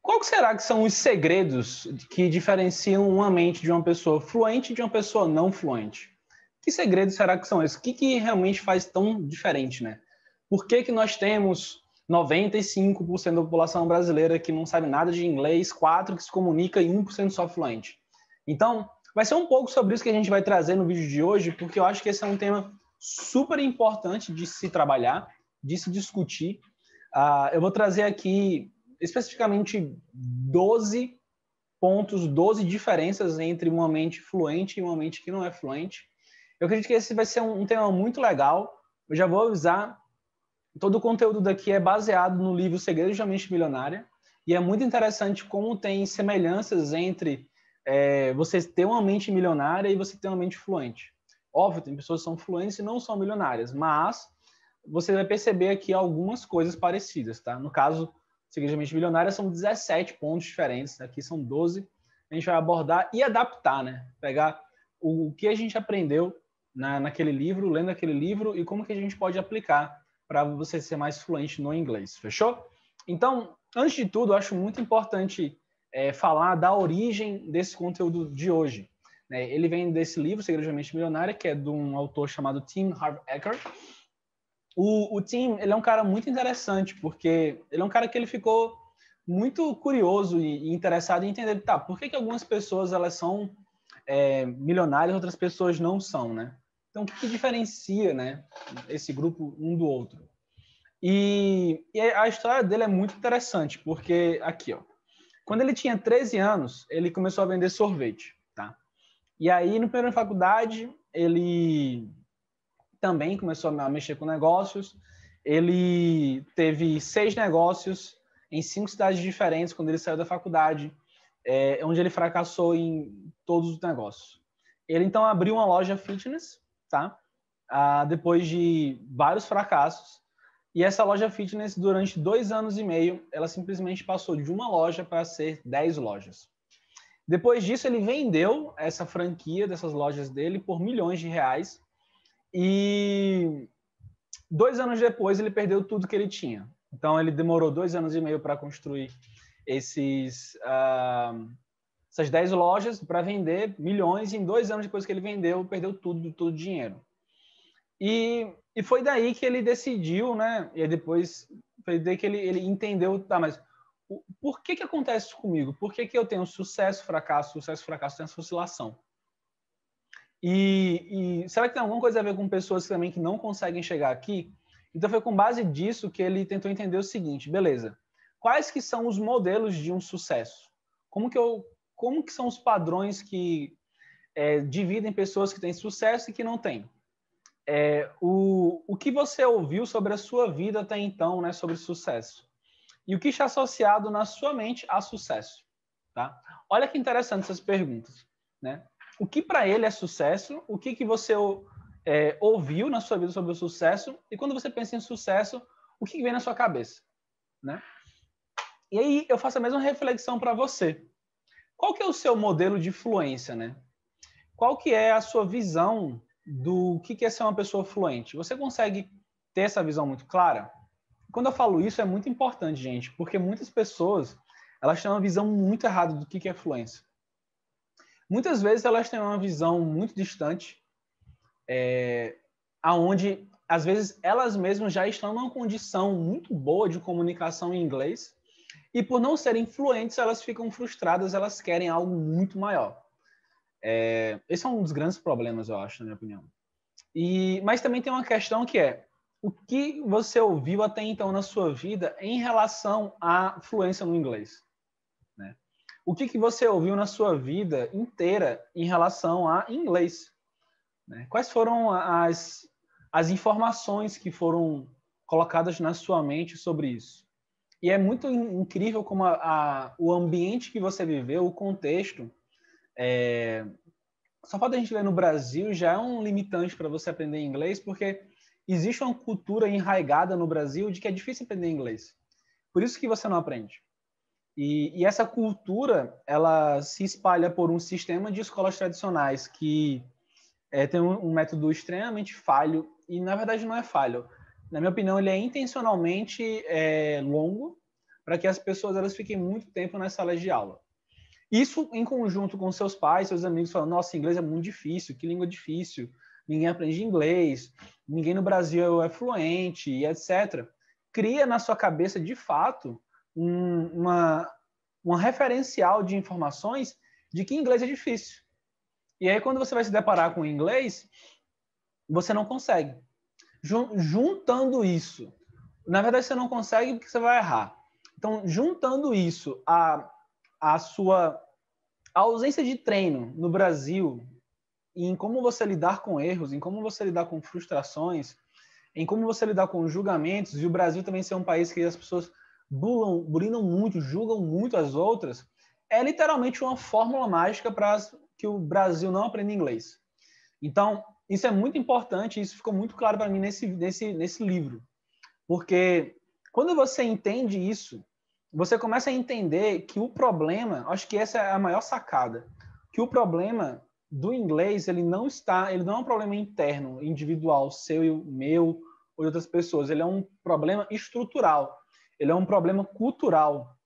Qual que será que são os segredos que diferenciam uma mente de uma pessoa fluente de uma pessoa não fluente? Que segredos será que são esses? O que realmente faz tão diferente, né? Por que nós temos 95% da população brasileira que não sabe nada de inglês, 4% que se comunica e 1% só fluente? Então, vai ser um pouco sobre isso que a gente vai trazer no vídeo de hoje, porque eu acho que esse é um tema super importante de se trabalhar, de se discutir. Eu vou trazer aqui especificamente 12 pontos, 12 diferenças entre uma mente fluente e uma mente que não é fluente. Eu acredito que esse vai ser um tema muito legal. Eu já vou avisar, todo o conteúdo daqui é baseado no livro Segredos da Mente Milionária, e é muito interessante como tem semelhanças entre você ter uma mente milionária e você ter uma mente fluente. Óbvio, tem pessoas que são fluentes e não são milionárias, mas você vai perceber aqui algumas coisas parecidas, tá? No caso, Segredos da Mente Milionária são 17 pontos diferentes, aqui são 12. A gente vai abordar e adaptar, né? Pegar o que a gente aprendeu naquele livro, lendo aquele livro, e como que a gente pode aplicar para você ser mais fluente no inglês, fechou? Então, antes de tudo, eu acho muito importante falar da origem desse conteúdo de hoje. Ele vem desse livro, Segredos da Mente Milionária, que é de um autor chamado Tim Harv-Eker. O Tim, ele é um cara muito interessante, porque ele é um cara que ele ficou muito curioso e interessado em entender, tá, por que algumas pessoas elas são milionárias e outras pessoas não são, né? Então, o que diferencia, né, esse grupo um do outro? E a história dele é muito interessante, porque aqui, ó, quando ele tinha 13 anos, ele começou a vender sorvete, tá? E aí, no primeiro faculdade, ele também começou a mexer com negócios. Ele teve 6 negócios em 5 cidades diferentes quando ele saiu da faculdade, onde ele fracassou em todos os negócios. Ele, então, abriu uma loja fitness, tá? Depois de vários fracassos. E essa loja fitness, durante 2 anos e meio, ela simplesmente passou de uma loja para ser 10 lojas. Depois disso, ele vendeu essa franquia dessas lojas dele por milhões de reais. E 2 anos depois, ele perdeu tudo que ele tinha. Então, ele demorou 2 anos e meio para construir essas 10 lojas para vender milhões. E em 2 anos depois que ele vendeu, perdeu tudo o dinheiro. E foi daí que ele decidiu, né? E depois foi daí que ele entendeu, tá, mas por que acontece isso comigo? Por que eu tenho sucesso, fracasso, tem essa oscilação? E será que tem alguma coisa a ver com pessoas também que não conseguem chegar aqui? Então foi com base disso que ele tentou entender o seguinte, beleza, quais que são os modelos de um sucesso? Como que são os padrões que dividem pessoas que têm sucesso e que não têm? O que você ouviu sobre a sua vida até então, né, sobre sucesso? E o que está associado na sua mente a sucesso? Tá? Olha que interessante essas perguntas, né? O que para ele é sucesso? O que você ouviu na sua vida sobre o sucesso? E quando você pensa em sucesso, o que vem na sua cabeça, né? E aí eu faço a mesma reflexão para você. Qual que é o seu modelo de fluência, né? Qual que é a sua visão do que é ser uma pessoa fluente? Você consegue ter essa visão muito clara? Quando eu falo isso, é muito importante, gente, porque muitas pessoas elas têm uma visão muito errada do que é fluência. Muitas vezes elas têm uma visão muito distante, aonde às vezes elas mesmas já estão numa condição muito boa de comunicação em inglês e por não serem fluentes elas ficam frustradas, elas querem algo muito maior. Esse é um dos grandes problemas, eu acho, na minha opinião. Mas também tem uma questão que é o que você ouviu até então na sua vida em relação à fluência no inglês, né? O que você ouviu na sua vida inteira em relação a inglês, né? Quais foram as informações que foram colocadas na sua mente sobre isso? E é muito incrível como o ambiente que você viveu, o contexto, só falta a gente ver no Brasil já é um limitante para você aprender inglês, porque existe uma cultura enraizada no Brasil de que é difícil aprender inglês. Por isso que você não aprende. E essa cultura, ela se espalha por um sistema de escolas tradicionais que tem um método extremamente falho, e na verdade não é falho. Na minha opinião, ele é intencionalmente longo, para que as pessoas elas fiquem muito tempo nas salas de aula. Isso em conjunto com seus pais, seus amigos, falando, nossa, inglês é muito difícil, que língua difícil, ninguém aprende inglês, ninguém no Brasil é fluente, e etc. Cria na sua cabeça, de fato, uma referencial de informações de que inglês é difícil. E aí, quando você vai se deparar com o inglês, você não consegue. Juntando isso, na verdade, você não consegue porque você vai errar. Então, juntando isso a sua ausência de treino no Brasil, em como você lidar com erros, em como você lidar com frustrações, em como você lidar com julgamentos, e o Brasil também ser um país que as pessoas bulinam muito, julgam muito as outras, é literalmente uma fórmula mágica para que o Brasil não aprenda inglês. Então, isso é muito importante, isso ficou muito claro para mim nesse livro. Porque quando você entende isso, você começa a entender que o problema, acho que essa é a maior sacada, que o problema do inglês, ele não é um problema interno, individual, seu e meu, ou de outras pessoas, ele é um problema estrutural, ele é um problema cultural.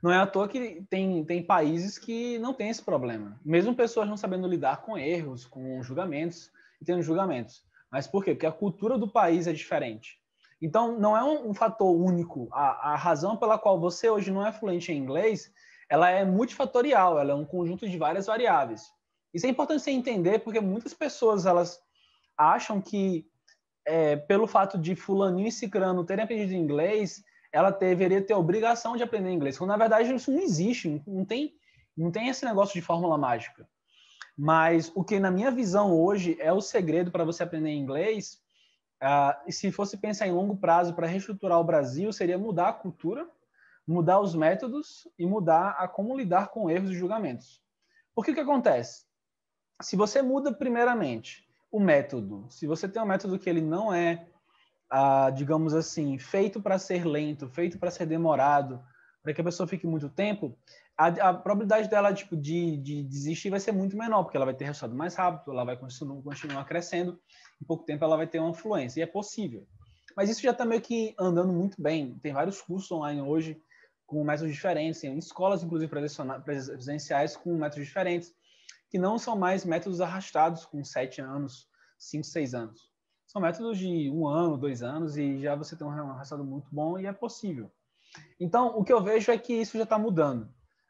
Não é à toa que tem países que não tem esse problema, mesmo pessoas não sabendo lidar com erros, com julgamentos, e tendo julgamentos. Mas por quê? Porque a cultura do país é diferente. Então, não é um fator único. A razão pela qual você hoje não é fluente em inglês, ela é multifatorial, ela é um conjunto de várias variáveis. Isso é importante você entender, porque muitas pessoas elas acham que, pelo fato de fulaninho e cicrano terem aprendido inglês, ela deveria ter a obrigação de aprender inglês, quando na verdade isso não existe, não tem esse negócio de fórmula mágica. Mas o que na minha visão hoje é o segredo para você aprender inglês, e se fosse pensar em longo prazo para reestruturar o Brasil, seria mudar a cultura, mudar os métodos e mudar a como lidar com erros e julgamentos. Porque o que acontece? Se você muda primeiramente o método, se você tem um método que ele não é, digamos assim, feito para ser lento, feito para ser demorado, para que a pessoa fique muito tempo, a probabilidade dela de desistir vai ser muito menor, porque ela vai ter resultado mais rápido, ela vai continuar crescendo, em pouco tempo ela vai ter uma fluência, e é possível. Mas isso já está meio que andando muito bem. Tem vários cursos online hoje com métodos diferentes, tem escolas, inclusive, presenciais com métodos diferentes, que não são mais métodos arrastados com 7 anos, 5, 6 anos. São métodos de 1 ano, 2 anos, e já você tem um resultado muito bom e é possível. Então, o que eu vejo é que isso já está mudando.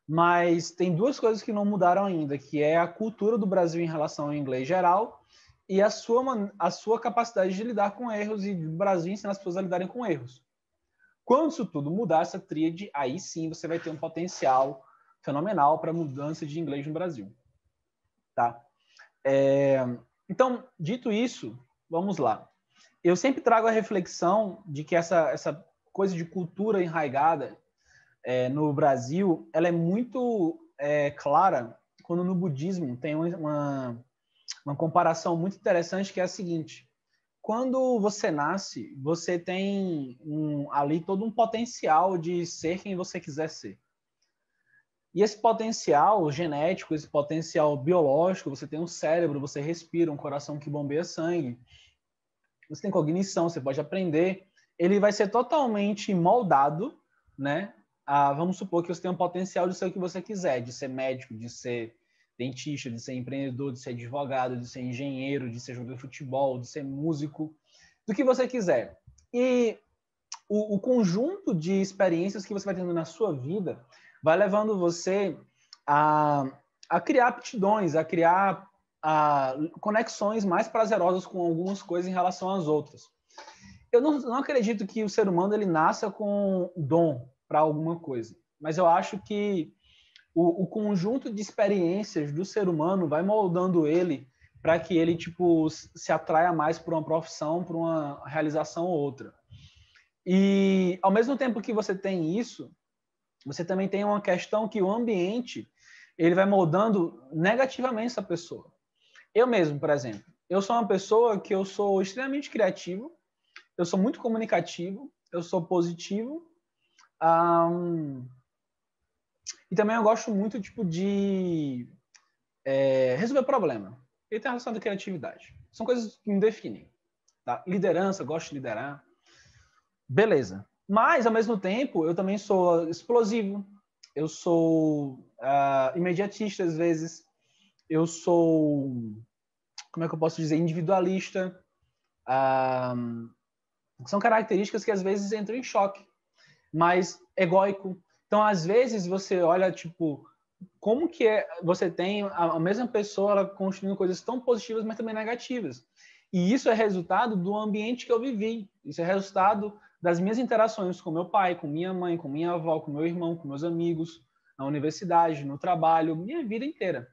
Mas tem duas coisas que não mudaram ainda, que é a cultura do Brasil em relação ao inglês geral e a sua capacidade de lidar com erros, e o Brasil ensina as pessoas a lidarem com erros. Quando isso tudo mudar, essa tríade, aí sim você vai ter um potencial fenomenal para mudança de inglês no Brasil. Tá? Então, dito isso, vamos lá. Eu sempre trago a reflexão de que essa coisa de cultura enraizada no Brasil, ela é muito clara quando no budismo tem uma comparação muito interessante, que é a seguinte: quando você nasce, você tem ali todo um potencial de ser quem você quiser ser. E esse potencial genético, esse potencial biológico, você tem um cérebro, você respira, um coração que bombeia sangue, você tem cognição, você pode aprender, ele vai ser totalmente moldado, né? Vamos supor que você tem um potencial de ser o que você quiser, de ser médico, de ser dentista, de ser empreendedor, de ser advogado, de ser engenheiro, de ser jogador de futebol, de ser músico, do que você quiser. E o conjunto de experiências que você vai tendo na sua vida vai levando você a criar aptidões, a criar conexões mais prazerosas com algumas coisas em relação às outras. Eu não acredito que o ser humano ele nasça com dom para alguma coisa, mas eu acho que o conjunto de experiências do ser humano vai moldando ele para que ele se atraia mais por uma profissão, por uma realização ou outra. E ao mesmo tempo que você tem isso, você também tem uma questão que o ambiente ele vai moldando negativamente essa pessoa. Eu mesmo, por exemplo, eu sou uma pessoa que eu sou extremamente criativo, eu sou muito comunicativo, eu sou positivo, e também eu gosto muito de resolver problema. Ele tem relação à criatividade. São coisas que me definem. Tá? Liderança, eu gosto de liderar. Beleza. Mas, ao mesmo tempo, eu também sou explosivo, eu sou imediatista às vezes, eu sou, como é que eu posso dizer, individualista. São características que às vezes entram em choque, mas egóico. Então, às vezes, você olha, tipo, como que você tem a mesma pessoa ela construindo coisas tão positivas, mas também negativas. E isso é resultado do ambiente que eu vivi. Isso é resultado das minhas interações com meu pai, com minha mãe, com minha avó, com meu irmão, com meus amigos, na universidade, no trabalho, minha vida inteira.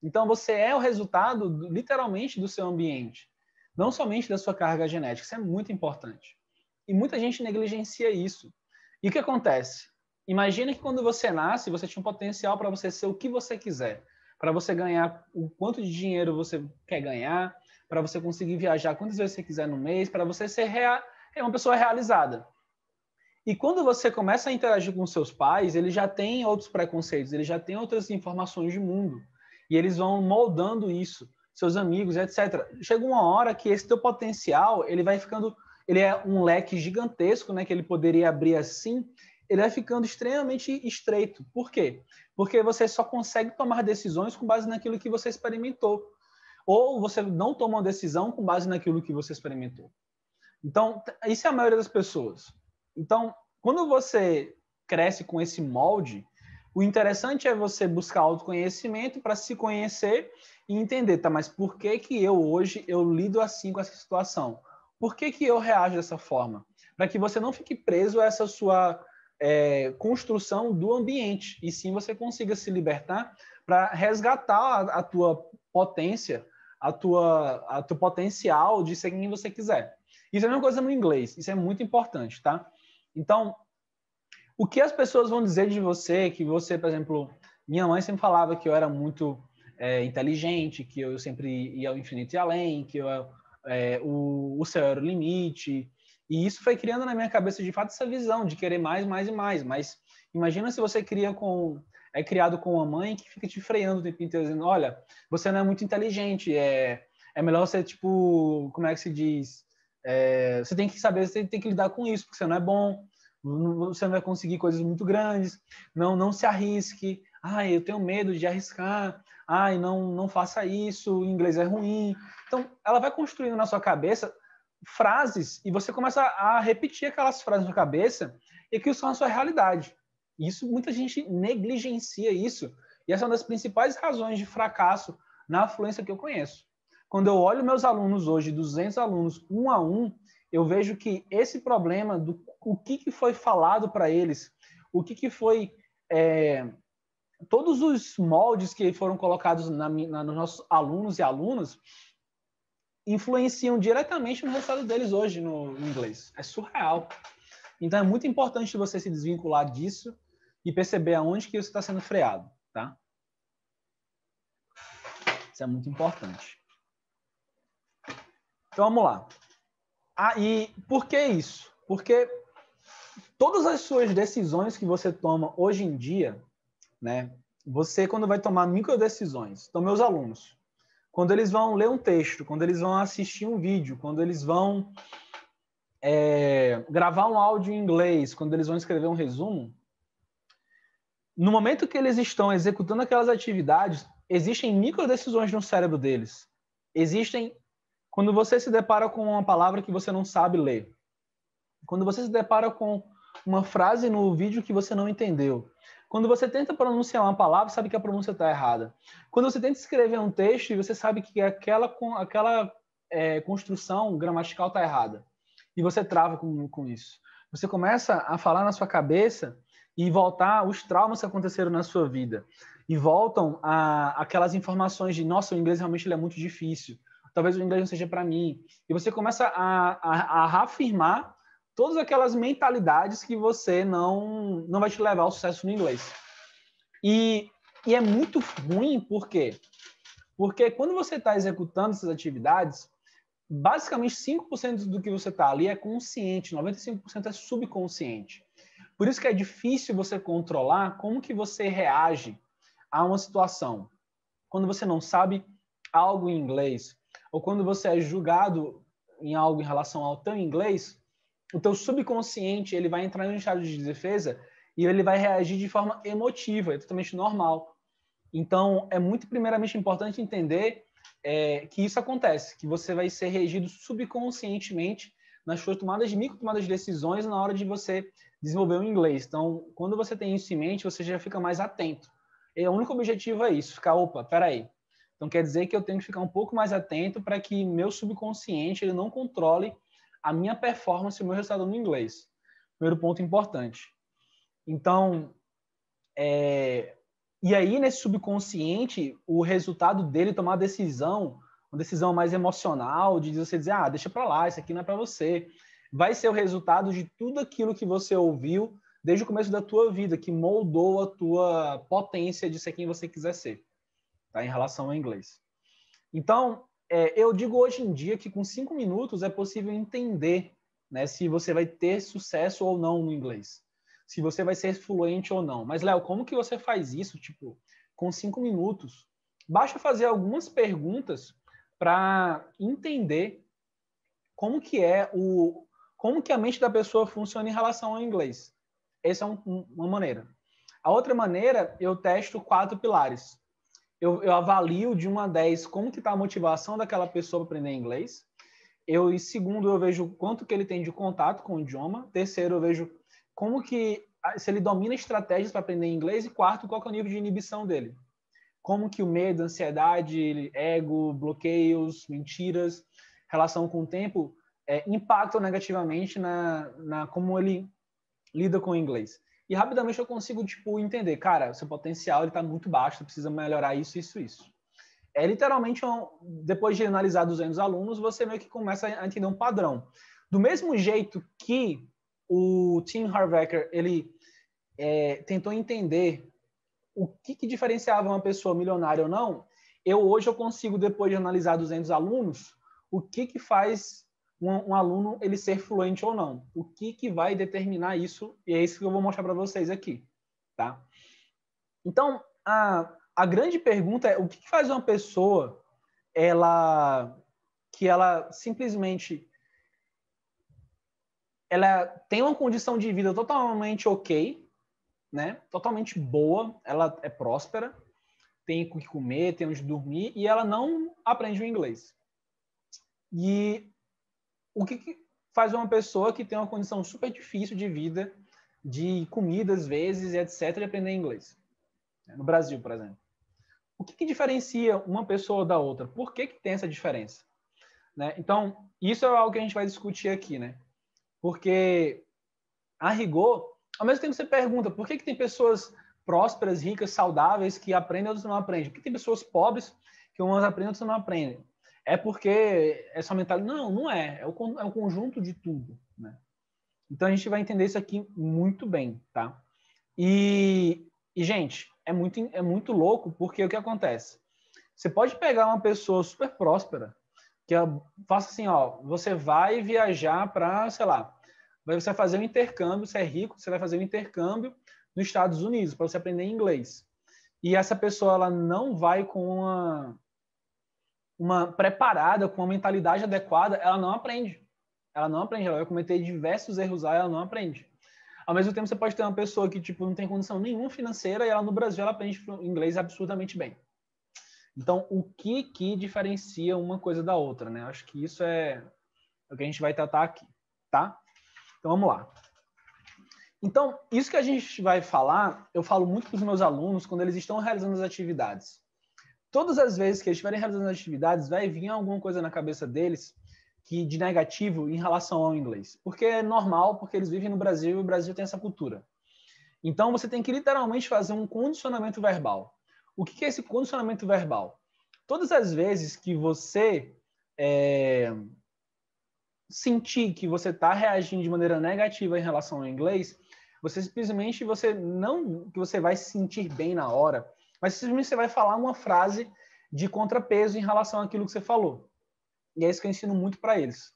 Então, você é o resultado, literalmente, do seu ambiente. Não somente da sua carga genética. Isso é muito importante. E muita gente negligencia isso. E o que acontece? Imagina que quando você nasce, você tinha um potencial para você ser o que você quiser. Para você ganhar o quanto de dinheiro você quer ganhar, para você conseguir viajar quantas vezes você quiser no mês, para você ser uma pessoa realizada. E quando você começa a interagir com seus pais, eles já têm outros preconceitos, eles já têm outras informações de mundo. E eles vão moldando isso, seus amigos, etc. Chega uma hora que esse teu potencial, ele vai ficando, ele é um leque gigantesco, né, que ele poderia abrir assim, ele vai ficando extremamente estreito. Por quê? Porque você só consegue tomar decisões com base naquilo que você experimentou. Ou você não toma uma decisão com base naquilo que você experimentou. Então, isso é a maioria das pessoas. Então, quando você cresce com esse molde, o interessante é você buscar autoconhecimento para se conhecer e entender, tá, mas por que que eu hoje eu lido assim com essa situação? Por que que eu reajo dessa forma? Para que você não fique preso a essa sua construção do ambiente, e sim você consiga se libertar para resgatar a tua potência, a teu potencial de ser quem você quiser. Isso é a mesma coisa no inglês, isso é muito importante, tá? Então, o que as pessoas vão dizer de você, que você, por exemplo, minha mãe sempre falava que eu era muito inteligente, que eu sempre ia ao infinito e além, que o céu era o limite, e isso foi criando na minha cabeça, de fato, essa visão de querer mais, mais e mais, mas imagina se você é criado com uma mãe que fica te freando o tempo inteiro, dizendo, olha, você não é muito inteligente, é melhor você, tipo, como é que se diz? Você tem que saber, você tem que lidar com isso, porque você não é bom, você não vai conseguir coisas muito grandes, não se arrisque, eu tenho medo de arriscar, não faça isso, o inglês é ruim. Então, ela vai construindo na sua cabeça frases e você começa a repetir aquelas frases na sua cabeça e que são a sua realidade. Isso, muita gente negligencia isso, e essa é uma das principais razões de fracasso na fluência que eu conheço. Quando eu olho meus alunos hoje, 200 alunos, um a um, eu vejo que esse problema do o que foi falado para eles, o que foi todos os moldes que foram colocados nos nossos alunos e alunas influenciam diretamente no resultado deles hoje no inglês. É surreal. Então é muito importante você se desvincular disso e perceber aonde que você está sendo freado, tá? Isso é muito importante. Então vamos lá. E por que isso? Porque todas as suas decisões que você toma hoje em dia, né? Você, quando vai tomar microdecisões, então meus alunos, quando eles vão ler um texto, quando eles vão assistir um vídeo, quando eles vão gravar um áudio em inglês, quando eles vão escrever um resumo, no momento que eles estão executando aquelas atividades, existem microdecisões no cérebro deles. Existem quando você se depara com uma palavra que você não sabe ler, quando você se depara com uma frase no vídeo que você não entendeu, quando você tenta pronunciar uma palavra, sabe que a pronúncia está errada. Quando você tenta escrever um texto e você sabe que aquela construção gramatical está errada. E você trava com isso. Você começa a falar na sua cabeça e voltar os traumas que aconteceram na sua vida. E voltam aquelas informações de, nossa, o inglês realmente ele é muito difícil. Talvez o inglês não seja para mim. E você começa a reafirmar todas aquelas mentalidades que você não vai te levar ao sucesso no inglês. E é muito ruim, por quê? Porque quando você está executando essas atividades, basicamente 5% do que você está ali é consciente, 95% é subconsciente. Por isso que é difícil você controlar como que você reage a uma situação. Quando você não sabe algo em inglês, ou quando você é julgado em algo em relação ao teu inglês, o teu subconsciente ele vai entrar em um estado de defesa e ele vai reagir de forma emotiva, é totalmente normal. Então, é muito primeiramente importante entender que isso acontece, que você vai ser regido subconscientemente nas suas micro tomadas de decisões na hora de você desenvolver o inglês. Então, quando você tem isso em mente, você já fica mais atento. E o único objetivo é isso, ficar, opa, peraí. Então, quer dizer que eu tenho que ficar um pouco mais atento para que meu subconsciente ele não controle a minha performance e o meu resultado no inglês. Primeiro ponto importante. Então, e aí, nesse subconsciente, o resultado dele tomar uma decisão mais emocional, de você dizer, deixa para lá, isso aqui não é para você. Vai ser o resultado de tudo aquilo que você ouviu desde o começo da tua vida, que moldou a tua potência de ser quem você quiser ser, tá? Em relação ao inglês. Então, eu digo hoje em dia que com 5 minutos é possível entender, né, se você vai ter sucesso ou não no inglês. Se você vai ser fluente ou não. Mas, Léo, como que você faz isso, tipo, com 5 minutos? Basta fazer algumas perguntas para entender como que a mente da pessoa funciona em relação ao inglês. Essa é uma maneira. A outra maneira, eu testo 4 pilares. Eu avalio de 1 a 10 como que está a motivação daquela pessoa para aprender inglês. Em segundo, eu vejo quanto que ele tem de contato com o idioma. Terceiro, eu vejo se ele domina estratégias para aprender inglês. E quarto, qual que é o nível de inibição dele. Como que o medo, ansiedade, ego, bloqueios, mentiras, relação com o tempo, impactam negativamente na como ele lida com o inglês. E rapidamente eu consigo entender, cara, seu potencial está muito baixo, precisa melhorar isso, isso, isso. Literalmente, depois de analisar 200 alunos, você meio que começa a entender um padrão. Do mesmo jeito que o Tim Harvecker, ele tentou entender o que diferenciava uma pessoa milionária ou não, hoje eu consigo, depois de analisar 200 alunos, o que faz um aluno ele ser fluente ou não. O que vai determinar isso, e é isso que eu vou mostrar para vocês aqui. Tá? Então, a grande pergunta é o que faz uma pessoa que ela simplesmente ela tem uma condição de vida totalmente ok, né? Totalmente boa, ela é próspera, tem o que comer, tem onde dormir, e ela não aprende o inglês. E o que faz uma pessoa que tem uma condição super difícil de vida, de comida às vezes, etc., de aprender inglês? No Brasil, por exemplo. O que diferencia uma pessoa da outra? Por que tem essa diferença? Né? Então, isso é algo que a gente vai discutir aqui, né? Porque, a rigor, ao mesmo tempo você pergunta por que tem pessoas prósperas, ricas, saudáveis que aprendem e outras não aprendem? Por que tem pessoas pobres que umas aprendem e outras não aprendem? É porque essa mentalidade... Não, não é. É o conjunto de tudo, né? Então, a gente vai entender isso aqui muito bem, tá? E gente, é muito louco, porque o que acontece? Você pode pegar uma pessoa super próspera, que faça assim, você vai viajar para, sei lá, você vai fazer um intercâmbio, você é rico, você vai fazer um intercâmbio nos Estados Unidos para você aprender inglês. E essa pessoa ela não vai com uma preparada, com uma mentalidade adequada, ela não aprende. Ela não aprende, ela vai cometer diversos erros lá e ela não aprende. Ao mesmo tempo, você pode ter uma pessoa que não tem condição nenhuma financeira e ela no Brasil ela aprende inglês absurdamente bem. Então, o que diferencia uma coisa da outra, né? Acho que isso é o que a gente vai tratar aqui, tá? Então, vamos lá. Então, isso que a gente vai falar, eu falo muito para os meus alunos quando eles estão realizando as atividades. Todas as vezes que eles estiverem realizando as atividades, vai vir alguma coisa na cabeça deles de negativo em relação ao inglês. Porque é normal, porque eles vivem no Brasil e o Brasil tem essa cultura. Então, você tem que literalmente fazer um condicionamento verbal. O que é esse condicionamento verbal? Todas as vezes que você sentir que você está reagindo de maneira negativa em relação ao inglês, você simplesmente não que você vai se sentir bem na hora, mas simplesmente você vai falar uma frase de contrapeso em relação àquilo que você falou. E é isso que eu ensino muito para eles.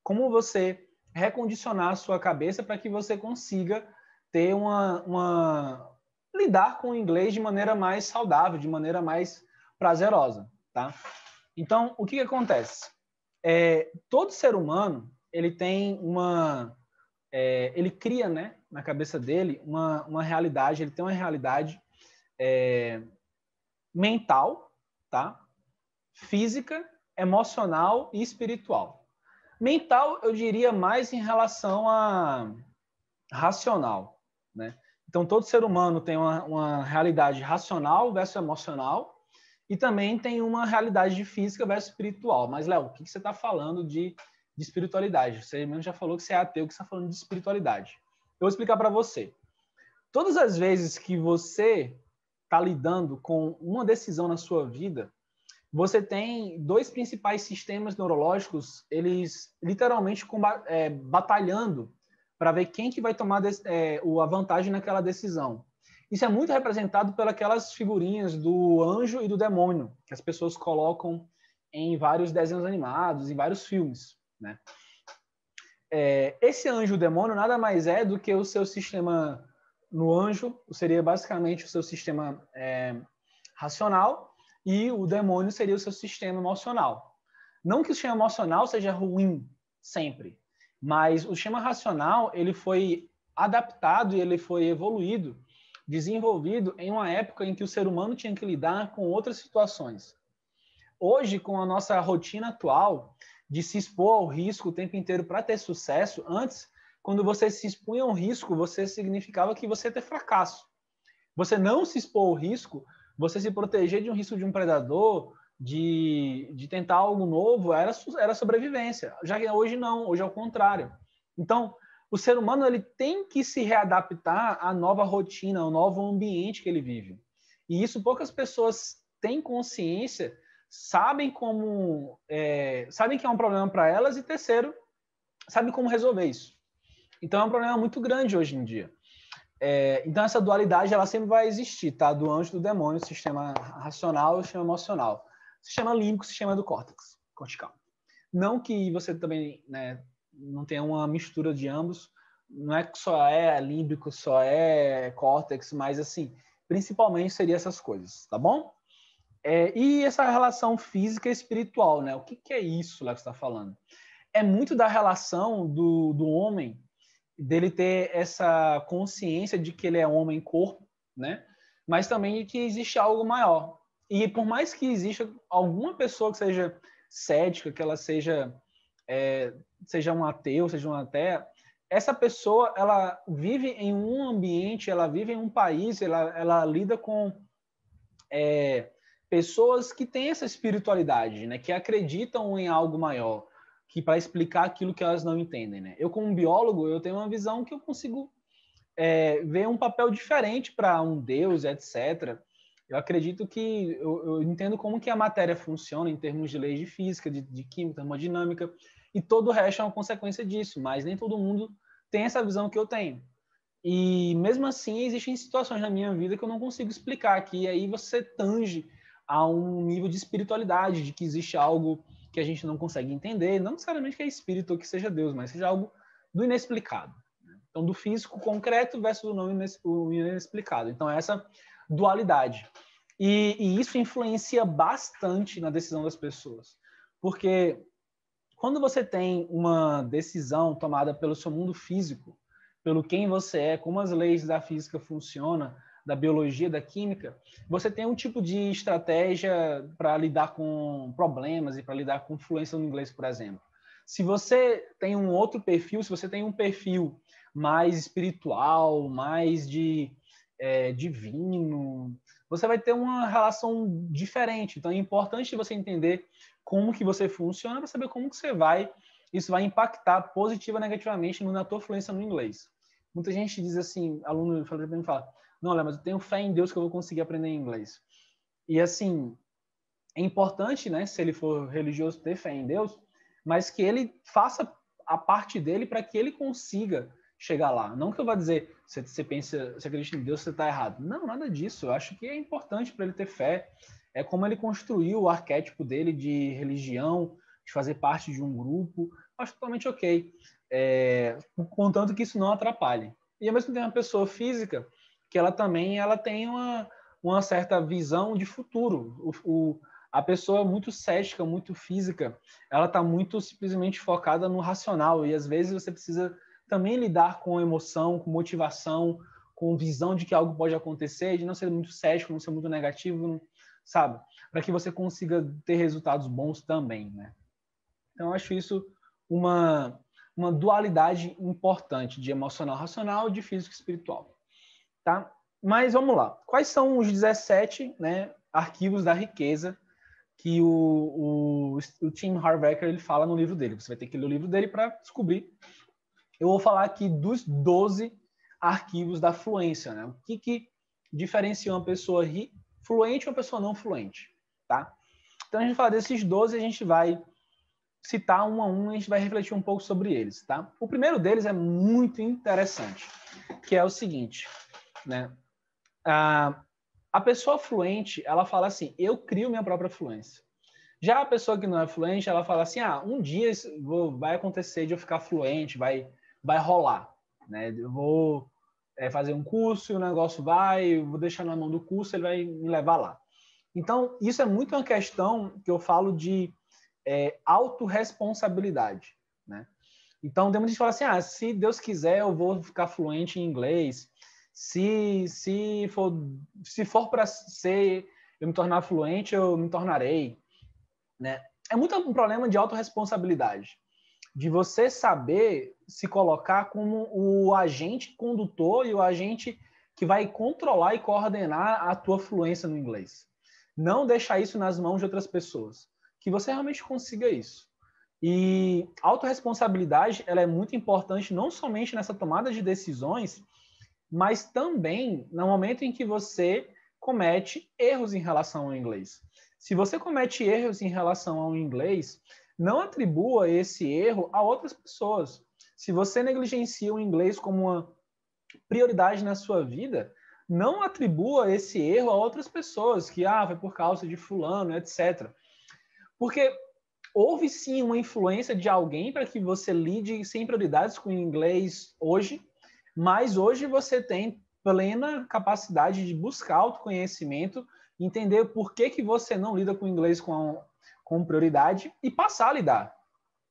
Como você recondicionar a sua cabeça para que você consiga ter lidar com o inglês de maneira mais saudável, de maneira mais prazerosa, tá? Então, o que acontece? Todo ser humano, ele tem ele cria, né, na cabeça dele uma realidade, ele tem uma realidade mental, tá? Física, emocional e espiritual. Mental, eu diria mais em relação a racional, né? Então, todo ser humano tem uma realidade racional versus emocional e também tem uma realidade física versus espiritual. Mas, Léo, o que você está falando de espiritualidade? Você mesmo já falou que você é ateu, que você está falando de espiritualidade. Eu vou explicar para você. Todas as vezes que você está lidando com uma decisão na sua vida, você tem dois principais sistemas neurológicos, eles literalmente batalhando para ver quem que vai tomar a vantagem naquela decisão. Isso é muito representado pelas figurinhas do anjo e do demônio, que as pessoas colocam em vários desenhos animados, em vários filmes, né? Esse anjo e o demônio nada mais é do que o seu sistema no anjo, seria basicamente o seu sistema racional, e o demônio seria o seu sistema emocional. Não que o sistema emocional seja ruim sempre, mas o sistema racional ele foi adaptado e ele foi evoluído, desenvolvido em uma época em que o ser humano tinha que lidar com outras situações. Hoje, com a nossa rotina atual de se expor ao risco o tempo inteiro para ter sucesso, antes, quando você se expunha ao risco, você significava que você ia ter fracasso. Você não se expor ao risco, você se proteger de um risco de um predador, de tentar algo novo, era sobrevivência. Já que hoje não, hoje é o contrário. Então, o ser humano ele tem que se readaptar à nova rotina, ao novo ambiente que ele vive. E isso poucas pessoas têm consciência, sabem sabem que é um problema para elas e terceiro, sabem como resolver isso. Então é um problema muito grande hoje em dia. Então essa dualidade ela sempre vai existir, tá? Do anjo e do demônio, sistema racional e sistema emocional. Sistema límbico, sistema do córtex cortical. Não que você também, né, não tenha uma mistura de ambos, não é que só é límbico, só é córtex, mas assim, principalmente seria essas coisas, tá bom? E essa relação física e espiritual, né? O que é isso lá que você está falando? É muito da relação do homem, dele ter essa consciência de que ele é homem-corpo, né? Mas também de que existe algo maior. E por mais que exista alguma pessoa que seja cética, que ela seja um ateu, seja uma ateia, essa pessoa, ela vive em um ambiente, ela vive em um país, ela lida com pessoas que têm essa espiritualidade, né? Que acreditam em algo maior, que para explicar aquilo que elas não entendem, né? Eu, como biólogo, eu tenho uma visão que eu consigo ver um papel diferente para um Deus, etc. Eu acredito que eu entendo como que a matéria funciona em termos de leis de física, de química, termodinâmica, e todo o resto é uma consequência disso, mas nem todo mundo tem essa visão que eu tenho. E mesmo assim, existem situações na minha vida que eu não consigo explicar aqui, e aí você tange a um nível de espiritualidade, de que existe algo que a gente não consegue entender, não necessariamente que é espírito ou que seja Deus, mas seja algo do inexplicado. Então, do físico concreto versus o inexplicado. Então, essa dualidade. E isso influencia bastante na decisão das pessoas. Porque quando você tem uma decisão tomada pelo seu mundo físico, pelo quem você é, como as leis da física funcionam, da biologia, da química, você tem um tipo de estratégia para lidar com problemas e para lidar com fluência no inglês, por exemplo. Se você tem um outro perfil, se você tem um perfil mais espiritual, mais divino, você vai ter uma relação diferente. Então é importante você entender como que você funciona para saber como que isso vai impactar positiva ou negativamente na tua fluência no inglês. Muita gente diz assim, aluno fala, não, Léo, mas eu tenho fé em Deus que eu vou conseguir aprender inglês. E assim, é importante, né, se ele for religioso, ter fé em Deus, mas que ele faça a parte dele para que ele consiga chegar lá. Não que eu vá dizer, você acredita em Deus, você está errado. Não, nada disso. Eu acho que é importante para ele ter fé. É como ele construiu o arquétipo dele de religião, de fazer parte de um grupo. Eu acho totalmente ok. Contanto que isso não atrapalhe. E ao mesmo tempo, uma pessoa física, que ela tem uma certa visão de futuro. A pessoa muito cética, muito física, ela está muito simplesmente focada no racional. E às vezes você precisa também lidar com emoção, com motivação, com visão de que algo pode acontecer, de não ser muito cético, não ser muito negativo, sabe? Para que você consiga ter resultados bons também, né? Então, eu acho isso uma dualidade importante de emocional racional e de físico espiritual, tá? Mas vamos lá. Quais são os 17, né, arquivos da riqueza que o Tim Harvecker ele fala no livro dele? Você vai ter que ler o livro dele para descobrir. Eu vou falar aqui dos 12 arquivos da fluência, né? O que diferencia uma pessoa fluente e uma pessoa não fluente, tá? Então, a gente fala desses 12 e a gente vai citar um a um e a gente vai refletir um pouco sobre eles, tá? O primeiro deles é muito interessante, que é o seguinte, né? A pessoa fluente, ela fala assim, eu crio minha própria fluência. Já a pessoa que não é fluente, ela fala assim, um dia vai acontecer de eu ficar fluente, vai rolar, né? Eu vou fazer um curso, o negócio eu vou deixar na mão do curso, ele vai me levar lá. Então, isso é muito uma questão que eu falo de autorresponsabilidade, né? Então, tem muita gente que fala assim, se Deus quiser, eu vou ficar fluente em inglês. Se for para eu me tornar fluente, eu me tornarei, né? É muito um problema de autorresponsabilidade, de você saber se colocar como o agente condutor e o agente que vai controlar e coordenar a tua fluência no inglês. Não deixar isso nas mãos de outras pessoas. Que você realmente consiga isso. E a autorresponsabilidade, ela é muito importante não somente nessa tomada de decisões, mas também no momento em que você comete erros em relação ao inglês. Se você comete erros em relação ao inglês, não atribua esse erro a outras pessoas. Se você negligencia o inglês como uma prioridade na sua vida, não atribua esse erro a outras pessoas, que foi por causa de fulano, etc. Porque houve sim uma influência de alguém para que você lide sem prioridades com o inglês hoje, mas hoje você tem plena capacidade de buscar autoconhecimento, entender por que você não lida com o inglês com prioridade e passar a lidar.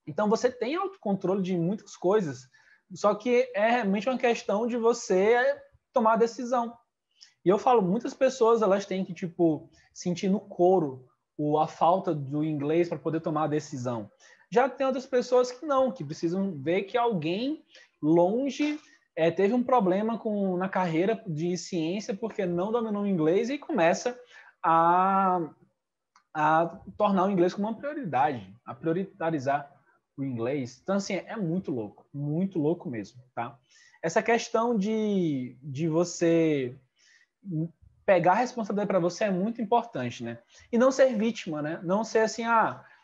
Então você tem autocontrole de muitas coisas, só que é realmente uma questão de você tomar a decisão. E eu falo, muitas pessoas elas têm que sentir no couro a falta do inglês para poder tomar a decisão. Já tem outras pessoas que não, que precisam ver que alguém longe teve um problema na carreira de ciência porque não dominou o inglês e começa a tornar o inglês como uma prioridade, a prioritarizar o inglês. Então, assim, é muito louco mesmo, tá? Essa questão de você pegar a responsabilidade para você é muito importante, né? E não ser vítima, né? Não ser assim,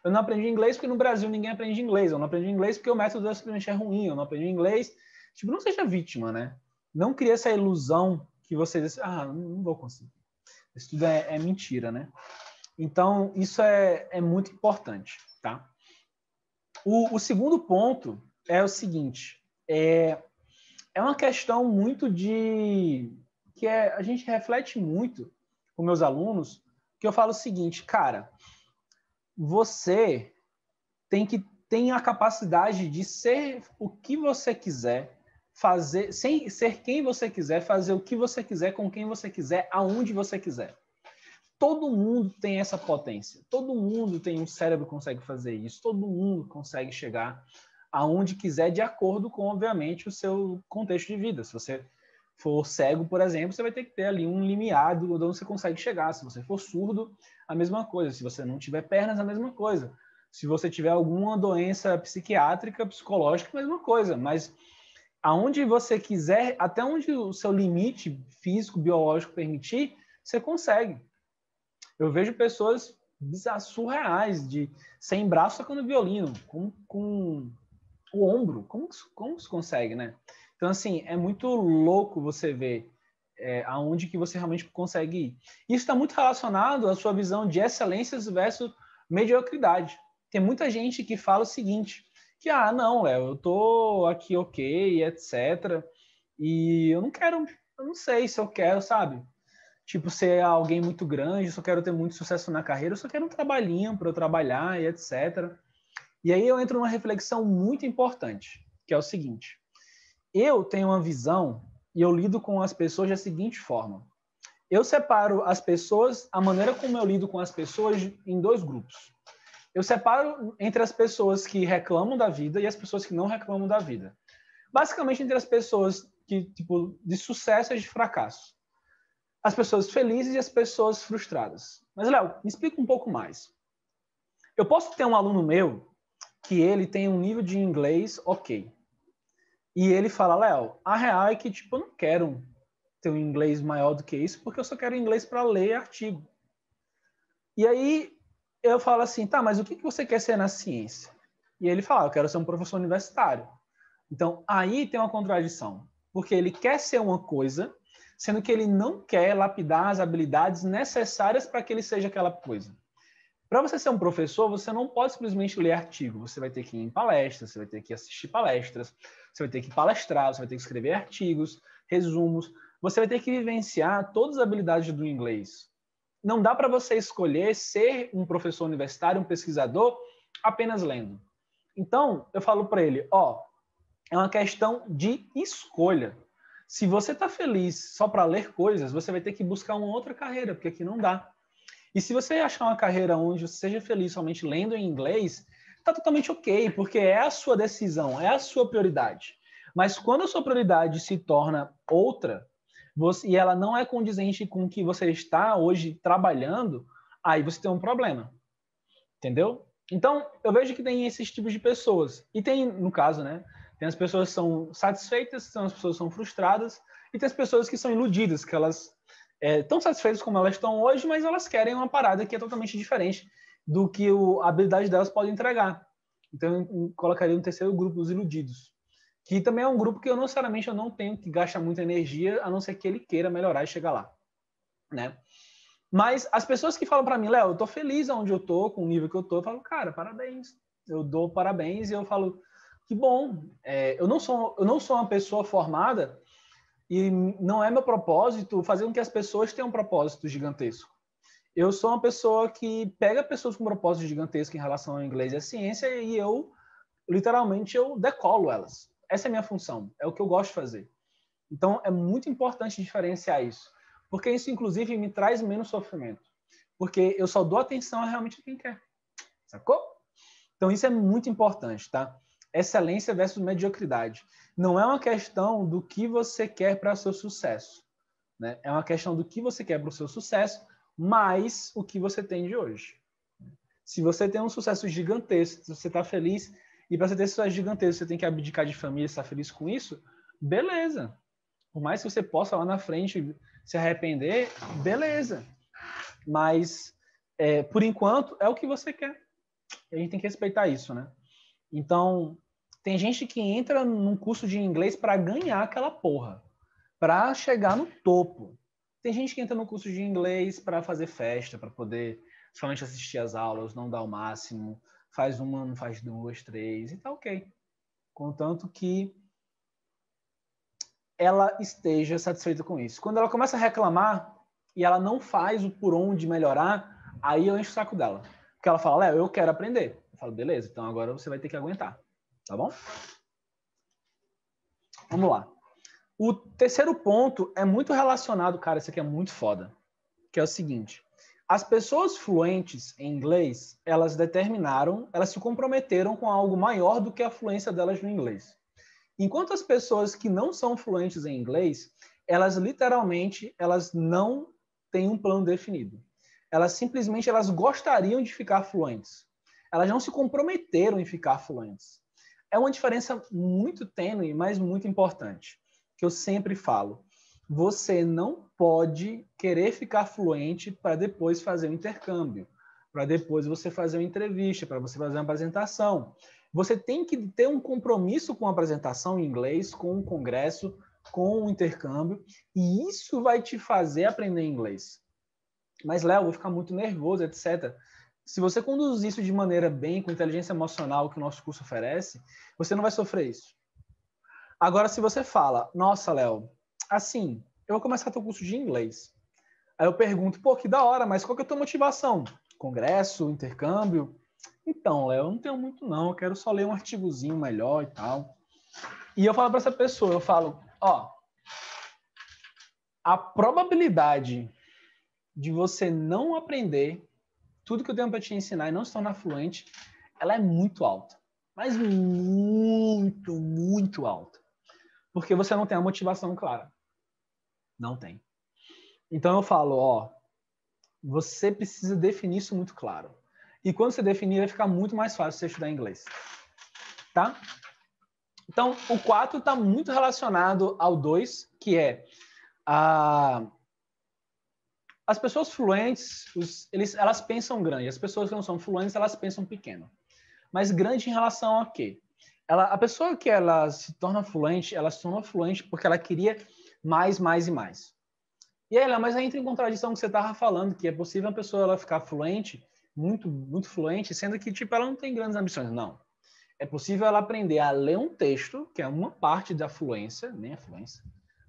eu não aprendi inglês porque no Brasil ninguém aprende inglês, eu não aprendi inglês porque o método da simplesmente é ruim, eu não aprendi inglês. Não seja vítima, né? Não crie essa ilusão que você diz, não vou conseguir. Isso tudo é mentira, né? Então, isso é muito importante, tá? O segundo ponto é o seguinte, é uma questão muito que a gente reflete muito com meus alunos, que eu falo o seguinte, cara, você tem a capacidade de ser o que você quiser, fazer, sem ser quem você quiser, fazer o que você quiser, com quem você quiser, aonde você quiser. Todo mundo tem essa potência. Todo mundo tem um cérebro que consegue fazer isso. Todo mundo consegue chegar aonde quiser, de acordo com, obviamente, o seu contexto de vida. Se você for cego, por exemplo, você vai ter que ter ali um limiar de onde você consegue chegar. Se você for surdo, a mesma coisa. Se você não tiver pernas, a mesma coisa. Se você tiver alguma doença psiquiátrica, psicológica, a mesma coisa. Mas aonde você quiser, até onde o seu limite físico, biológico permitir, você consegue. Eu vejo pessoas surreais, sem braço tocando violino, com o ombro. Como se consegue, né? Então, assim, é muito louco você ver aonde que você realmente consegue ir. Isso está muito relacionado à sua visão de excelências versus mediocridade. Tem muita gente que fala o seguinte, que, não, Léo, eu tô aqui ok, etc. E eu não sei se eu quero, sabe? Ser alguém muito grande, eu só quero ter muito sucesso na carreira, eu só quero um trabalhinho para eu trabalhar e etc. E aí eu entro numa reflexão muito importante, que é o seguinte, Eu tenho uma visão e eu lido com as pessoas da seguinte forma. Eu separo as pessoas, a maneira como eu lido com as pessoas em 2 grupos. Eu separo entre as pessoas que reclamam da vida e as pessoas que não reclamam da vida. Basicamente entre as pessoas que, tipo, de sucesso e de fracasso. As pessoas felizes e as pessoas frustradas. Mas, Léo, me explica um pouco mais. Eu posso ter um aluno meu que ele tem um nível de inglês ok. E ele fala, Léo, a real é que, tipo, eu não quero ter um inglês maior do que isso, porque eu só quero inglês para ler artigo. E aí eu falo assim, tá, mas o que você quer ser na ciência? E ele fala, eu quero ser um professor universitário. Então, aí tem uma contradição, porque ele quer ser uma coisa, sendo que ele não quer lapidar as habilidades necessárias para que ele seja aquela coisa. Para você ser um professor, você não pode simplesmente ler artigo, você vai ter que ir em palestras, você vai ter que assistir palestras, você vai ter que palestrar, você vai ter que escrever artigos, resumos, você vai ter que vivenciar todas as habilidades do inglês. Não dá para você escolher ser um professor universitário, um pesquisador, apenas lendo. Então, eu falo para ele, é uma questão de escolha. Se você está feliz só para ler coisas, você vai ter que buscar uma outra carreira, porque aqui não dá. E se você achar uma carreira onde você seja feliz somente lendo em inglês, está totalmente ok, porque é a sua decisão, é a sua prioridade. Mas quando a sua prioridade se torna outra, e ela não é condizente com o que você está hoje trabalhando, aí você tem um problema. Entendeu? Então, eu vejo que tem esses tipos de pessoas. E tem, no caso, né? Tem as pessoas que são satisfeitas, tem as pessoas que são frustradas, e tem as pessoas que são iludidas, que elas estão satisfeitas como elas estão hoje, mas elas querem uma parada que é totalmente diferente do que a habilidade delas pode entregar. Então, eu colocaria no terceiro grupo, os iludidos. Que também é um grupo que eu, necessariamente, eu não tenho que gastar muita energia, a não ser que ele queira melhorar e chegar lá. Né? Mas as pessoas que falam para mim, Léo, eu tô feliz onde eu tô, com o nível que eu tô, eu falo, cara, parabéns. Eu dou parabéns e eu falo, que bom. Eu não sou uma pessoa formada e não é meu propósito fazer com que as pessoas tenham um propósito gigantesco. Eu sou uma pessoa que pega pessoas com propósito gigantesco em relação ao inglês e à ciência e eu, literalmente, eu decolo elas. Essa é a minha função, é o que eu gosto de fazer. Então, é muito importante diferenciar isso. Porque isso, inclusive, me traz menos sofrimento. Porque eu só dou atenção a realmente quem quer. Sacou? Então, isso é muito importante, tá? Excelência versus mediocridade. Não é uma questão do que você quer para o seu sucesso. Né? É uma questão do que você quer para o seu sucesso, mais o que você tem de hoje. Se você tem um sucesso gigantesco, se você está feliz, e para você ter sucesso gigantesco, você tem que abdicar de família, estar feliz com isso, beleza. Por mais que você possa lá na frente se arrepender, beleza. Mas, por enquanto, é o que você quer. A gente tem que respeitar isso, né? Então, tem gente que entra num curso de inglês para ganhar aquela porra, para chegar no topo. Tem gente que entra no curso de inglês para fazer festa, para poder somente assistir às aulas, não dar o máximo, faz uma, não faz duas, três, e tá ok. Contanto que ela esteja satisfeita com isso. Quando ela começa a reclamar e ela não faz o por onde melhorar, aí eu encho o saco dela. Porque ela fala, Léo, eu quero aprender. Eu falo, beleza, então agora você vai ter que aguentar. Tá bom? Vamos lá. O terceiro ponto é muito relacionado, cara, isso aqui é muito foda, que é o seguinte. As pessoas fluentes em inglês, elas se comprometeram com algo maior do que a fluência delas no inglês. Enquanto as pessoas que não são fluentes em inglês, elas literalmente, elas não têm um plano definido. Elas gostariam de ficar fluentes. Elas não se comprometeram em ficar fluentes. É uma diferença muito tênue, mas muito importante, que eu sempre falo. Você não pode querer ficar fluente para depois fazer um intercâmbio, para depois você fazer uma entrevista, para você fazer uma apresentação. Você tem que ter um compromisso com a apresentação em inglês, com o congresso, com o intercâmbio, e isso vai te fazer aprender inglês. Mas, Léo, eu vou ficar muito nervoso, etc. Se você conduzir isso de maneira bem, com inteligência emocional que o nosso curso oferece, você não vai sofrer isso. Agora, se você fala, nossa, Léo, assim, eu vou começar teu curso de inglês. Aí eu pergunto, pô, que da hora, mas qual que é a tua motivação? Congresso, intercâmbio? Então, Léo, eu não tenho muito não, eu quero só ler um artigozinho melhor e tal. E eu falo para essa pessoa, eu falo, ó, a probabilidade de você não aprender tudo que eu tenho para te ensinar e não se tornar fluente, ela é muito alta. Mas muito, muito alta. Porque você não tem a motivação clara. Não tem. Então eu falo, ó, você precisa definir isso muito claro. E quando você definir, vai ficar muito mais fácil você estudar inglês. Tá? Então, o 4 está muito relacionado ao 2, que é as pessoas fluentes, elas pensam grande. As pessoas que não são fluentes, elas pensam pequeno. Mas grande em relação a quê? A pessoa que ela se torna fluente, ela se tornou fluente porque ela queria mais, mais e mais. E aí, mas aí entra em contradição com o que você estava falando, que é possível uma pessoa ela ficar fluente, muito, muito fluente, sendo que tipo, ela não tem grandes ambições. Não. É possível ela aprender a ler um texto, que é uma parte da fluência, nem a fluência,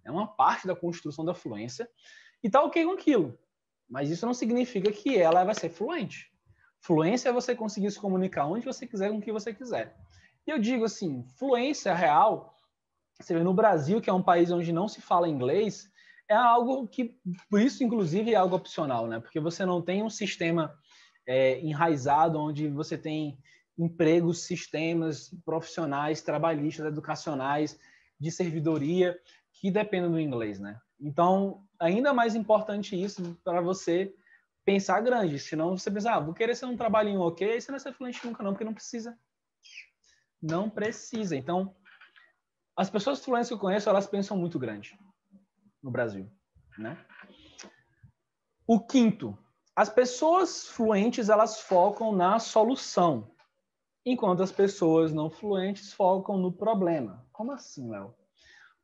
é uma parte da construção da fluência, e tá ok com aquilo. Mas isso não significa que ela vai ser fluente. Fluência é você conseguir se comunicar onde você quiser, com o que você quiser. E eu digo assim, fluência real, você vê no Brasil, que é um país onde não se fala inglês, é algo que, por isso, inclusive, é algo opcional, né? Porque você não tem um sistema enraizado onde você tem empregos, sistemas profissionais, trabalhistas, educacionais, de servidoria, que dependem do inglês, né? Então, ainda mais importante isso para você pensar grande. Senão você pensa, vou querer ser um trabalhinho ok, você não vai ser fluente nunca não, porque não precisa. Não precisa. Então, as pessoas fluentes que eu conheço, elas pensam muito grande no Brasil, né? O quinto, as pessoas fluentes, elas focam na solução, enquanto as pessoas não fluentes focam no problema. Como assim, Léo?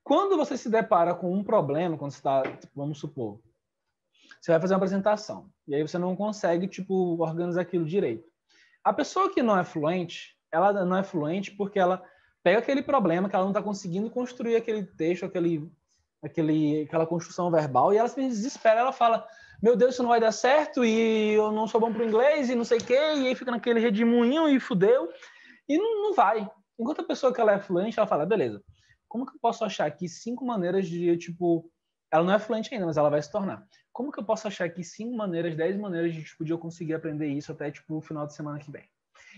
Quando você se depara com um problema, quando você está, vamos supor, você vai fazer uma apresentação, e aí você não consegue, tipo, organizar aquilo direito. A pessoa que não é fluente, ela não é fluente porque ela pega aquele problema que ela não está conseguindo construir aquele texto, aquela construção verbal, e ela se desespera, ela fala, meu Deus, isso não vai dar certo, e eu não sou bom para o inglês, e não sei o quê, e aí fica naquele redemoinho, e fudeu, e não vai. Enquanto a pessoa que ela é fluente, ela fala, beleza, como que eu posso achar aqui 5 maneiras de, tipo, ela não é fluente ainda, mas ela vai se tornar. Como que eu posso achar aqui 5 maneiras, 10 maneiras de, tipo, de eu conseguir aprender isso até, tipo, o final de semana que vem?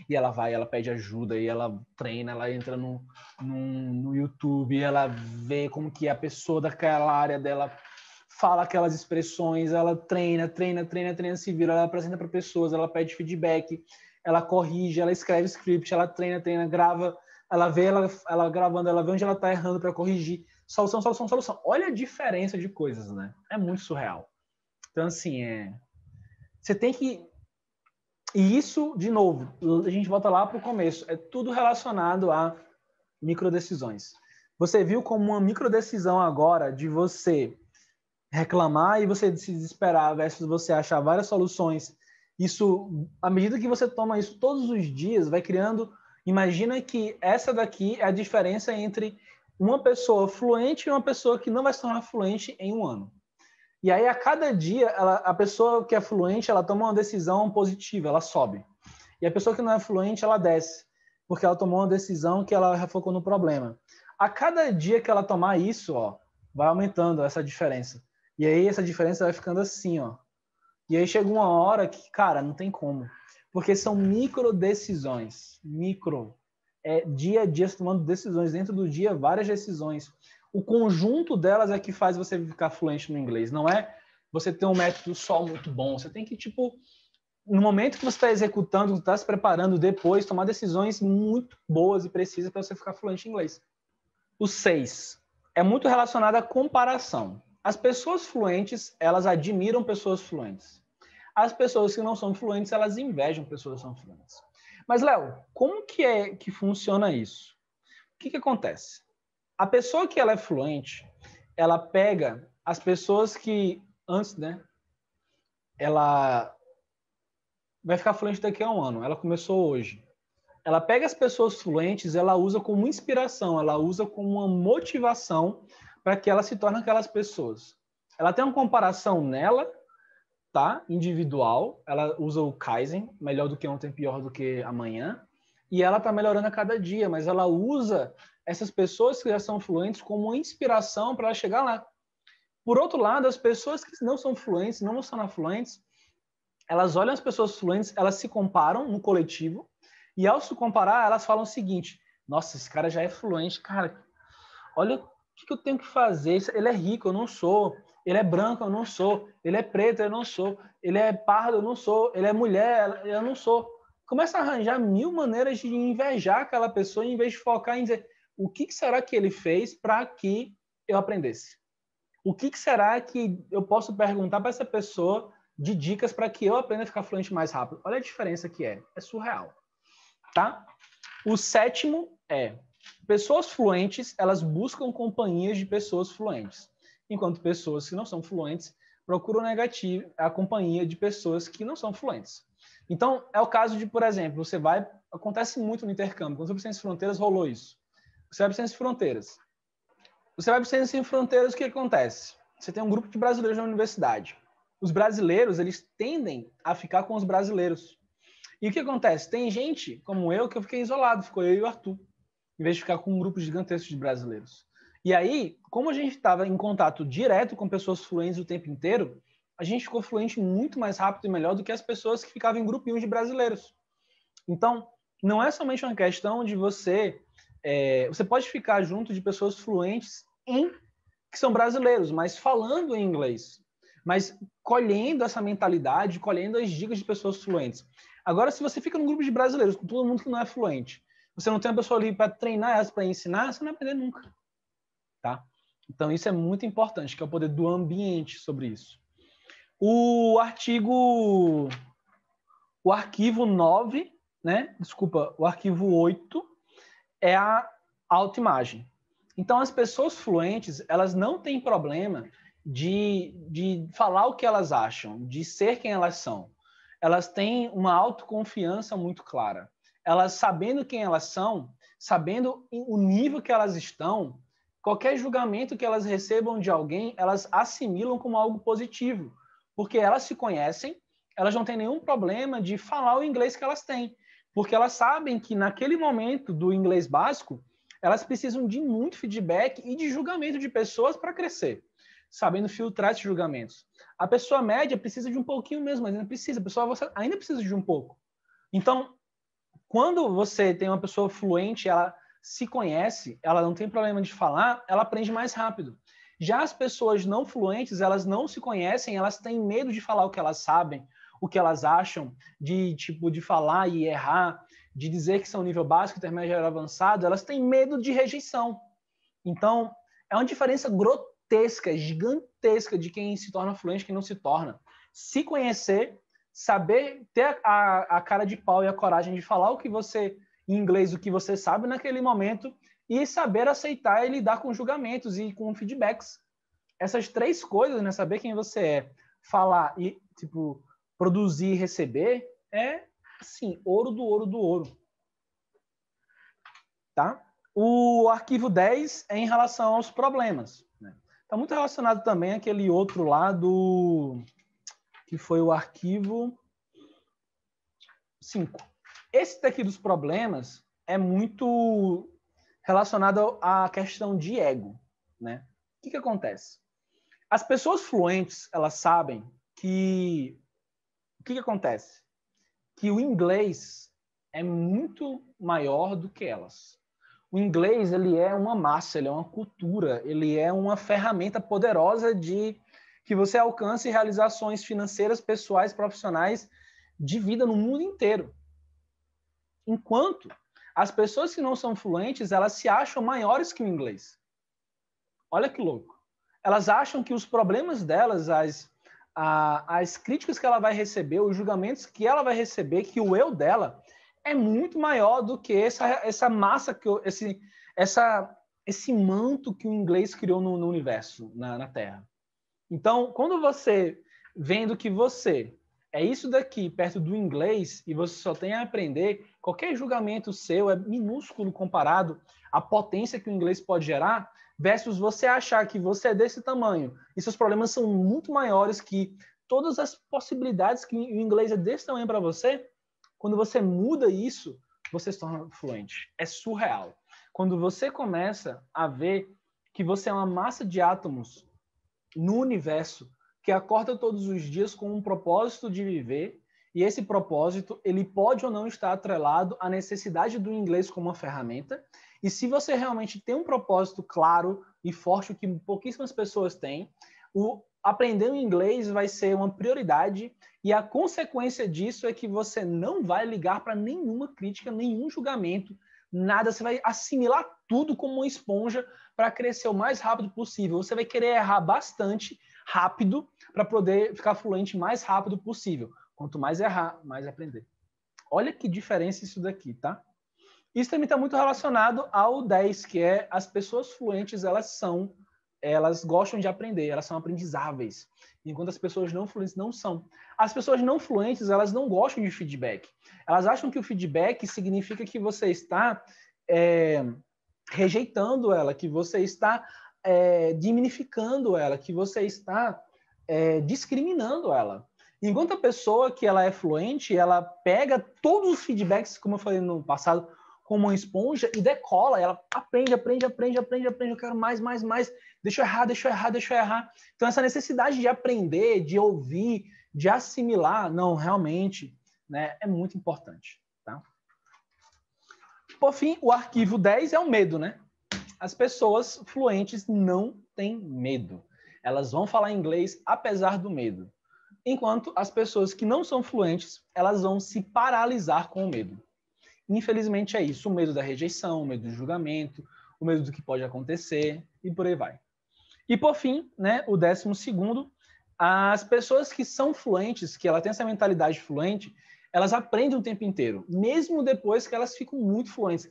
E ela vai, ela pede ajuda, e ela treina, ela entra no YouTube, ela vê como que a pessoa daquela área dela fala aquelas expressões, ela treina, se vira, ela apresenta para pessoas, ela pede feedback, ela corrige, ela escreve script, ela treina, grava, ela vê ela gravando, ela vê onde ela está errando para corrigir. Solução. Olha a diferença de coisas, né? É muito surreal. Então, assim, você tem que... E isso, de novo, a gente volta lá para o começo, é tudo relacionado a microdecisões. Você viu como uma microdecisão agora de você reclamar e você se desesperar versus você achar várias soluções. Isso, à medida que você toma isso todos os dias, vai criando... Imagina que essa daqui é a diferença entre uma pessoa fluente e uma pessoa que não vai se tornar fluente em um ano. E aí, a cada dia, a pessoa que é fluente, ela toma uma decisão positiva, ela sobe. E a pessoa que não é fluente, ela desce, porque ela tomou uma decisão que ela focou no problema. A cada dia que ela tomar isso, ó, vai aumentando essa diferença. E aí, essa diferença vai ficando assim, ó. E aí, chega uma hora que, cara, não tem como. Porque são micro decisões. Micro. Dia a dia, você tomando decisões. Dentro do dia, várias decisões. O conjunto delas é que faz você ficar fluente no inglês. Não é você ter um método só muito bom. Você tem que, tipo, no momento que você está executando, está se preparando depois, tomar decisões muito boas e precisas para você ficar fluente em inglês. O 6 é muito relacionado à comparação. As pessoas fluentes, elas admiram pessoas fluentes. As pessoas que não são fluentes, elas invejam pessoas que são fluentes. Mas, Léo, como que é que funciona isso? O que acontece? A pessoa que ela é fluente, ela pega as pessoas que antes, né? Ela vai ficar fluente daqui a um ano. Ela começou hoje. Ela pega as pessoas fluentes, ela usa como inspiração, ela usa como uma motivação para que ela se torne aquelas pessoas. Ela tem uma comparação nela, tá? Individual. Ela usa o Kaizen, melhor do que ontem, pior do que amanhã. e ela está melhorando a cada dia, mas ela usa essas pessoas que já são fluentes como inspiração para ela chegar lá. Por outro lado, as pessoas que não são fluentes, não são fluentes, elas olham as pessoas fluentes, elas se comparam no coletivo, e ao se comparar, elas falam o seguinte: nossa, esse cara já é fluente, cara, olha o que eu tenho que fazer. Ele é rico, eu não sou. Ele é branco, eu não sou. Ele é preto, eu não sou. Ele é pardo, eu não sou. Ele é mulher, eu não sou. Começa a arranjar 1000 maneiras de invejar aquela pessoa em vez de focar em dizer o que será que ele fez para que eu aprendesse? O que será que eu posso perguntar para essa pessoa de dicas para que eu aprenda a ficar fluente mais rápido? Olha a diferença que é. É surreal. Tá? O sétimo é: pessoas fluentes, elas buscam companhias de pessoas fluentes, enquanto pessoas que não são fluentes procuram a companhia de pessoas que não são fluentes. Então, é o caso de, por exemplo, acontece muito no intercâmbio, quando você vai para Ciências Sem Fronteiras, rolou isso. Você vai para Ciências Sem Fronteiras. Você vai para Ciências Sem Fronteiras, o que acontece? Você tem um grupo de brasileiros na universidade. Os brasileiros, eles tendem a ficar com os brasileiros. E o que acontece? Tem gente, como eu, que eu fiquei isolado, ficou eu e o Arthur, em vez de ficar com um grupo gigantesco de brasileiros. E aí, como a gente estava em contato direto com pessoas fluentes o tempo inteiro, a gente ficou fluente muito mais rápido e melhor do que as pessoas que ficavam em grupinhos de brasileiros. Então, não é somente uma questão de você... você pode ficar junto de pessoas fluentes que são brasileiros, mas falando em inglês. Mas colhendo essa mentalidade, colhendo as dicas de pessoas fluentes. Agora, se você fica num grupo de brasileiros com todo mundo que não é fluente, você não tem uma pessoa ali para treinar elas, para ensinar, você não vai aprender nunca. Tá? Então, isso é muito importante, que é o poder do ambiente sobre isso. O arquivo 9, né? Desculpa, o arquivo 8 é a autoimagem. Então, as pessoas fluentes, elas não têm problema de falar o que elas acham, de ser quem elas são. Elas têm uma autoconfiança muito clara. Elas, sabendo quem elas são, sabendo o nível que elas estão, qualquer julgamento que elas recebam de alguém, elas assimilam como algo positivo, porque elas se conhecem, elas não têm nenhum problema de falar o inglês que elas têm, porque elas sabem que naquele momento do inglês básico, elas precisam de muito feedback e de julgamento de pessoas para crescer, sabendo filtrar esses julgamentos. A pessoa média precisa de um pouquinho mesmo, mas ainda precisa. A pessoa ainda precisa de um pouco. Então, quando você tem uma pessoa fluente, ela se conhece, ela não tem problema de falar, ela aprende mais rápido. Já as pessoas não fluentes, elas não se conhecem, elas têm medo de falar o que elas sabem, o que elas acham, de falar e errar, de dizer que são nível básico, intermediário, avançado, elas têm medo de rejeição. Então, é uma diferença grotesca, gigantesca de quem se torna fluente e quem não se torna. Se conhecer, saber ter a cara de pau e a coragem de falar o que você, em inglês, o que você sabe naquele momento, e saber aceitar e lidar com julgamentos e com feedbacks. Essas 3 coisas, né? Saber quem você é, falar e, produzir e receber, é, assim, ouro do ouro do ouro. Tá? O arquivo 10 é em relação aos problemas. Né? Está muito relacionado também àquele outro lado, que foi o arquivo 5. Esse daqui dos problemas é muito relacionado à questão de ego. Né? O que acontece? As pessoas fluentes, elas sabem que... O que acontece? Que o inglês é muito maior do que elas. O inglês, ele é uma massa, ele é uma cultura, ele é uma ferramenta poderosa de que você alcance realizações financeiras, pessoais, profissionais, de vida no mundo inteiro. Enquanto as pessoas que não são fluentes, elas se acham maiores que o inglês. Olha que louco. Elas acham que os problemas delas, as críticas que ela vai receber, os julgamentos que ela vai receber, que o eu dela é muito maior do que essa massa, esse manto que o inglês criou no universo, na Terra. Então, quando você vendo que você é isso daqui perto do inglês e você só tem a aprender, qualquer julgamento seu é minúsculo comparado à potência que o inglês pode gerar, versus você achar que você é desse tamanho e seus problemas são muito maiores que todas as possibilidades que o inglês é desse tamanho para você. Quando você muda isso, você se torna fluente. É surreal. Quando você começa a ver que você é uma massa de átomos no universo que acorda todos os dias com um propósito de viver, e esse propósito, ele pode ou não estar atrelado à necessidade do inglês como uma ferramenta, e se você realmente tem um propósito claro e forte, o que pouquíssimas pessoas têm, aprender o inglês vai ser uma prioridade, e a consequência disso é que você não vai ligar para nenhuma crítica, nenhum julgamento, nada, você vai assimilar tudo como uma esponja para crescer o mais rápido possível. Você vai querer errar bastante rápido para poder ficar fluente mais rápido possível. Quanto mais errar, mais aprender. Olha que diferença isso daqui, tá? Isso também está muito relacionado ao 10, que é as pessoas fluentes, elas gostam de aprender, elas são aprendizáveis, enquanto as pessoas não fluentes não são. As pessoas não fluentes, elas não gostam de feedback. Elas acham que o feedback significa que você está rejeitando ela, que você está dignificando ela, que você está discriminando ela. Enquanto a pessoa que ela é fluente, ela pega todos os feedbacks, como eu falei no passado, como uma esponja e decola. Ela aprende, eu quero mais. Deixa eu errar. Então, essa necessidade de aprender, de ouvir, de assimilar, não, realmente, né, é muito importante. Tá? Por fim, o arquivo 10 é o medo, né? As pessoas fluentes não têm medo. Elas vão falar inglês apesar do medo. Enquanto as pessoas que não são fluentes, elas vão se paralisar com o medo. Infelizmente é isso, o medo da rejeição, o medo do julgamento, o medo do que pode acontecer e por aí vai. E por fim, né, o 12º, as pessoas que são fluentes, que ela tem essa mentalidade fluente, elas aprendem o tempo inteiro, mesmo depois que elas ficam muito fluentes.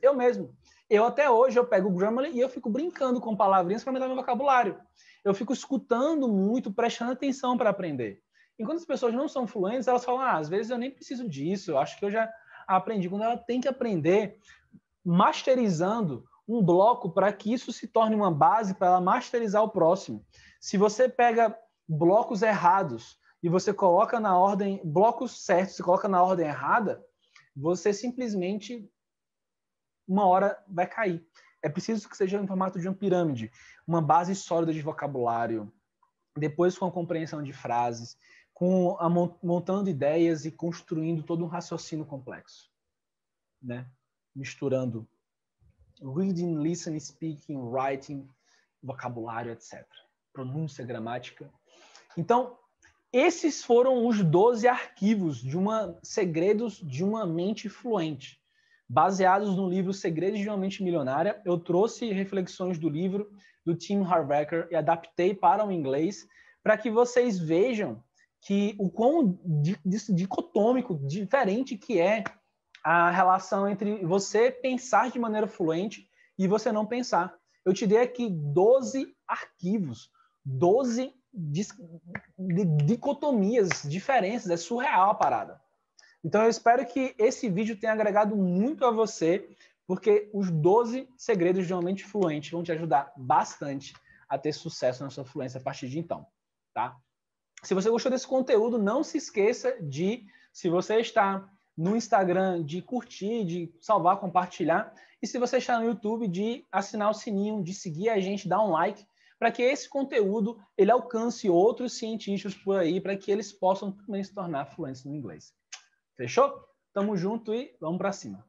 Eu até hoje eu pego o Grammarly e eu fico brincando com palavrinhas para aumentar meu vocabulário. Eu fico escutando muito, prestando atenção para aprender. Enquanto as pessoas não são fluentes, elas falam, às vezes eu nem preciso disso, eu acho que eu já aprendi. Quando ela tem que aprender masterizando um bloco para que isso se torne uma base para ela masterizar o próximo. Se você pega blocos errados e você coloca na ordem, blocos certos, você coloca na ordem errada, você simplesmente, uma hora, vai cair. É preciso que seja em formato de uma pirâmide, uma base sólida de vocabulário, depois com a compreensão de frases, montando ideias e construindo todo um raciocínio complexo, né? Misturando reading, listening, speaking, writing, vocabulário, etc. Pronúncia, gramática. Então, esses foram os 12 arquivos segredos de uma mente fluente. Baseados no livro Segredos de uma Mente Milionária, eu trouxe reflexões do livro do Tim Harbecker e adaptei para o inglês para que vocês vejam que o quão dicotômico, diferente que é a relação entre você pensar de maneira fluente e você não pensar. Eu te dei aqui 12 arquivos, 12 dicotomias, diferenças, é surreal a parada. Então eu espero que esse vídeo tenha agregado muito a você, porque os 12 segredos de uma mente fluente vão te ajudar bastante a ter sucesso na sua fluência a partir de então, tá? Se você gostou desse conteúdo, não se esqueça de, se você está no Instagram, de curtir, de salvar, compartilhar. E se você está no YouTube, de assinar o sininho, de seguir a gente, dar um like, para que esse conteúdo ele alcance outros cientistas por aí, para que eles possam também se tornar fluentes no inglês. Fechou? Tamo junto e vamos para cima.